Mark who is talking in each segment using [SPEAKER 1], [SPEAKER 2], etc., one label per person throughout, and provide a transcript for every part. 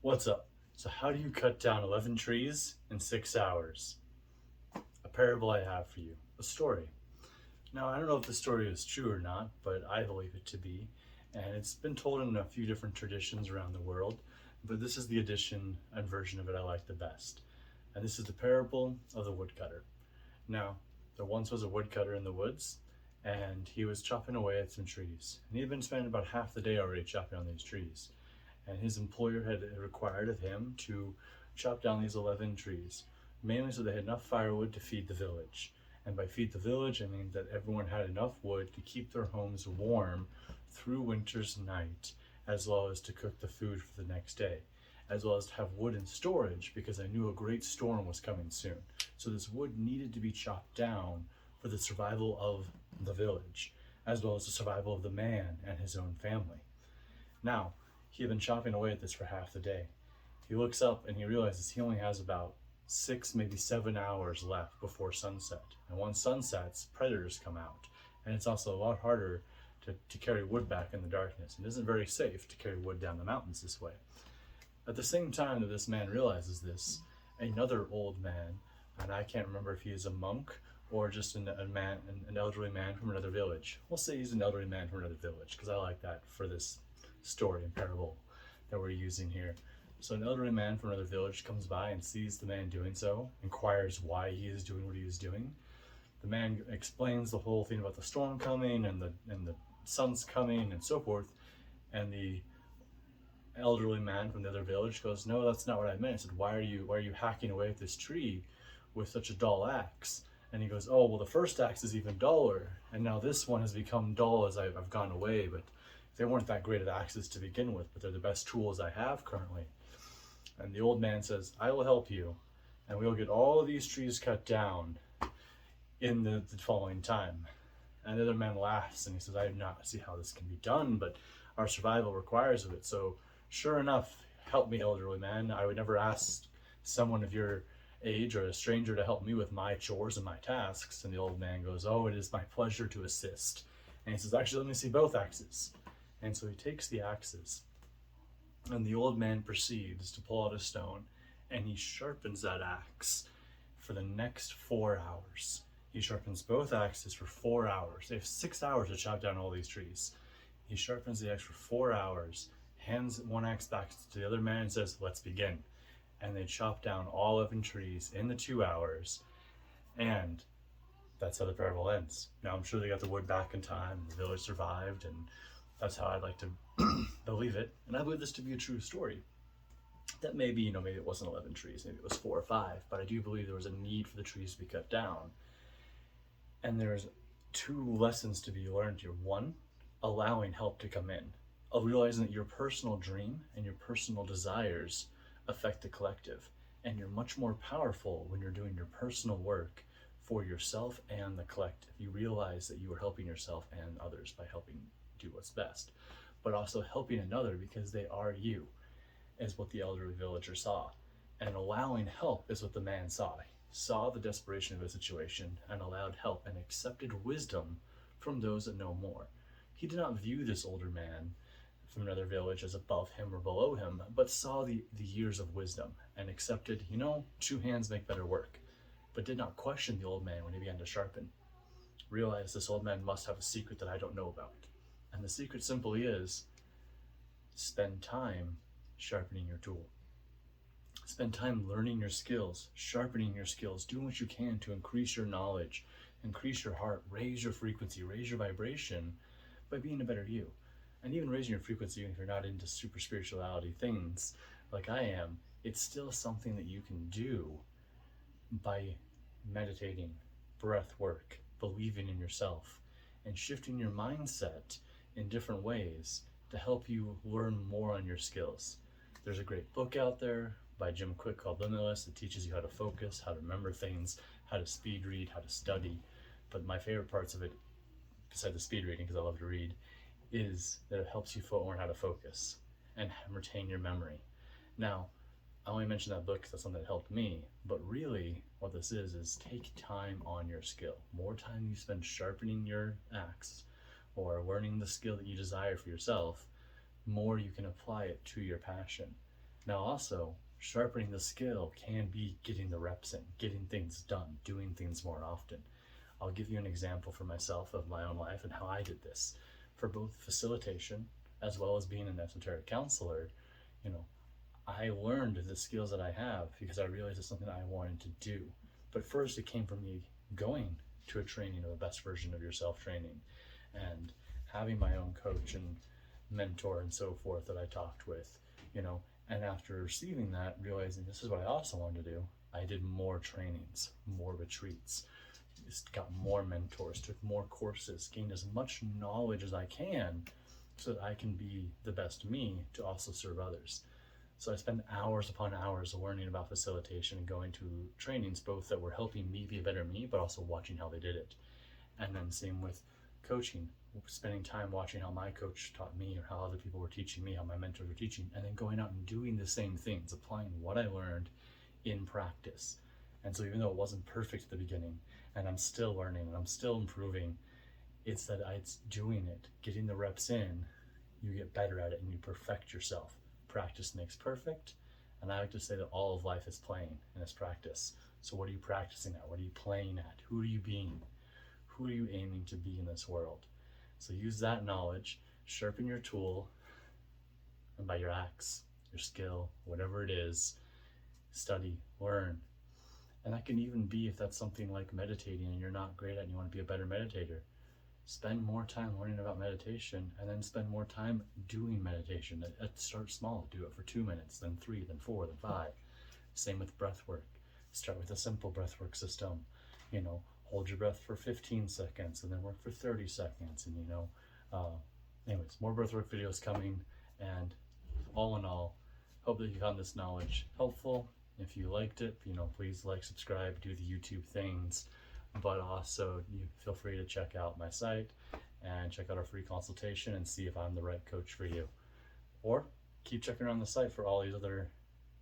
[SPEAKER 1] What's up? So, how do you cut down 11 trees in 6 hours? A parable I have for you, a story. Now, I don't know if the story is true or not, but I believe it to be. And it's been told in a few different traditions around the world, but this is the edition and version of it I like the best. And this is the parable of the woodcutter. Now, there once was a woodcutter in the woods, and he was chopping away at some trees. And he had been spending about half the day already chopping on these trees, and his employer had required of him to chop down these 11 trees, mainly so they had enough firewood to feed the village. And by feed the village, I mean that everyone had enough wood to keep their homes warm through winter's night, as well as to cook the food for the next day, as well as to have wood in storage because I knew a great storm was coming soon. So this wood needed to be chopped down for the survival of the village, as well as the survival of the man and his own family. Now, he had been chopping away at this for half the day. He looks up and he realizes he only has about 6, maybe 7 hours left before sunset. And once sun sets, predators come out. And it's also a lot harder to carry wood back in the darkness. It isn't very safe to carry wood down the mountains this way. At the same time that this man realizes this, another old man, and I can't remember if he is a monk or just an elderly man from another village. We'll say he's an elderly man from another village because I like that for this story and parable that we're using here. So an elderly man from another village comes by and sees the man doing so, inquires why he is doing what he is doing. The man explains the whole thing about the storm coming and the sun's coming and so forth, and the elderly man from the other village goes, "No, that's not what I meant." I said, why are you hacking away at this tree with such a dull axe?" And he goes, "Oh, well, the first axe is even duller, and now this one has become dull as I've gone away, but they weren't that great of axes to begin with, but they're the best tools I have currently." And the old man says, "I will help you, and we'll get all of these trees cut down in the following time." And the other man laughs and he says, "I do not see how this can be done, but our survival requires of it. So sure enough, help me, elderly man. I would never ask someone of your age or a stranger to help me with my chores and my tasks." And the old man goes, "Oh, it is my pleasure to assist." And he says, "Actually, let me see both axes." And so he takes the axes, and the old man proceeds to pull out a stone, and he sharpens that axe for the next 4 hours. He sharpens both axes for 4 hours. They have 6 hours to chop down all these trees. He sharpens the axe for 4 hours, hands one axe back to the other man, and says, "Let's begin." And they chop down all 11 trees in the 2 hours, and that's how the parable ends. Now, I'm sure they got the wood back in time, the village survived, and that's how I'd like to believe it. And I believe this to be a true story. That maybe, maybe it wasn't 11 trees, maybe it was 4 or 5, but I do believe there was a need for the trees to be cut down. And there's 2 lessons to be learned here. One, allowing help to come in, realizing that your personal dream and your personal desires affect the collective. And you're much more powerful when you're doing your personal work for yourself and the collective. You realize that you are helping yourself and others by helping do what's best, but also helping another because they are you, is what the elderly villager saw. And allowing help is what the man saw the desperation of the situation and allowed help and accepted wisdom from those that know more. He did not view this older man from another village as above him or below him, but saw the years of wisdom and accepted, 2 hands make better work, but did not question the old man when he began to sharpen. Realized this old man must have a secret that I don't know about. And the secret simply is spend time sharpening your tool. Spend time learning your skills, sharpening your skills, doing what you can to increase your knowledge, increase your heart, raise your frequency, raise your vibration by being a better you. And even raising your frequency, even if you're not into super spirituality things like I am, it's still something that you can do by meditating, breath work, believing in yourself, and shifting your mindset in different ways to help you learn more on your skills. There's a great book out there by Jim Quick called Limitless that teaches you how to focus, how to remember things, how to speed read, how to study. But my favorite parts of it, besides the speed reading, because I love to read, is that it helps you learn how to focus and retain your memory. Now, I only mentioned that book because that's something that helped me, but really what this is take time on your skill. More time you spend sharpening your axe or learning the skill that you desire for yourself, more you can apply it to your passion. Now also, sharpening the skill can be getting the reps in, getting things done, doing things more often. I'll give you an example for myself of my own life and how I did this. For both facilitation as well as being an esoteric counselor, you know, I learned the skills that I have because I realized it's something I wanted to do. But first, it came from me going to a training of the best version of yourself training and having my own coach and mentor and so forth that I talked with, you know. And after receiving that, realizing this is what I also wanted to do, I did more trainings, more retreats, just got more mentors, took more courses, gained as much knowledge as I can so that I can be the best me to also serve others. So I spend hours upon hours learning about facilitation and going to trainings, both that were helping me be a better me, but also watching how they did it. And then same with coaching, spending time watching how my coach taught me or how other people were teaching me, how my mentors were teaching, and then going out and doing the same things, applying what I learned in practice. And so even though it wasn't perfect at the beginning, and I'm still learning and I'm still improving, it's that it's doing it, getting the reps in, you get better at it and you perfect yourself. Practice makes perfect. And I like to say that all of life is playing and it's practice. So what are you practicing at? What are you playing at? Who are you being? Who are you aiming to be in this world? So use that knowledge, sharpen your tool, and by your axe, your skill, whatever it is, study, learn. And that can even be if that's something like meditating and you're not great at and you want to be a better meditator. Spend more time learning about meditation and then spend more time doing meditation. Start small, do it for 2 minutes, then 3, then 4, then 5. Same with breath work. Start with a simple breath work system. You know, hold your breath for 15 seconds and then work for 30 seconds. And anyways, more breath work videos coming. And all in all, hope that you found this knowledge helpful. If you liked it, please like, subscribe, do the YouTube things. But also you feel free to check out my site and check out our free consultation and see if I'm the right coach for you. Or keep checking around the site for all these other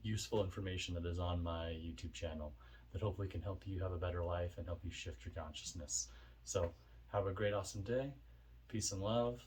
[SPEAKER 1] useful information that is on my YouTube channel that hopefully can help you have a better life and help you shift your consciousness. So have a great, awesome day. Peace and love.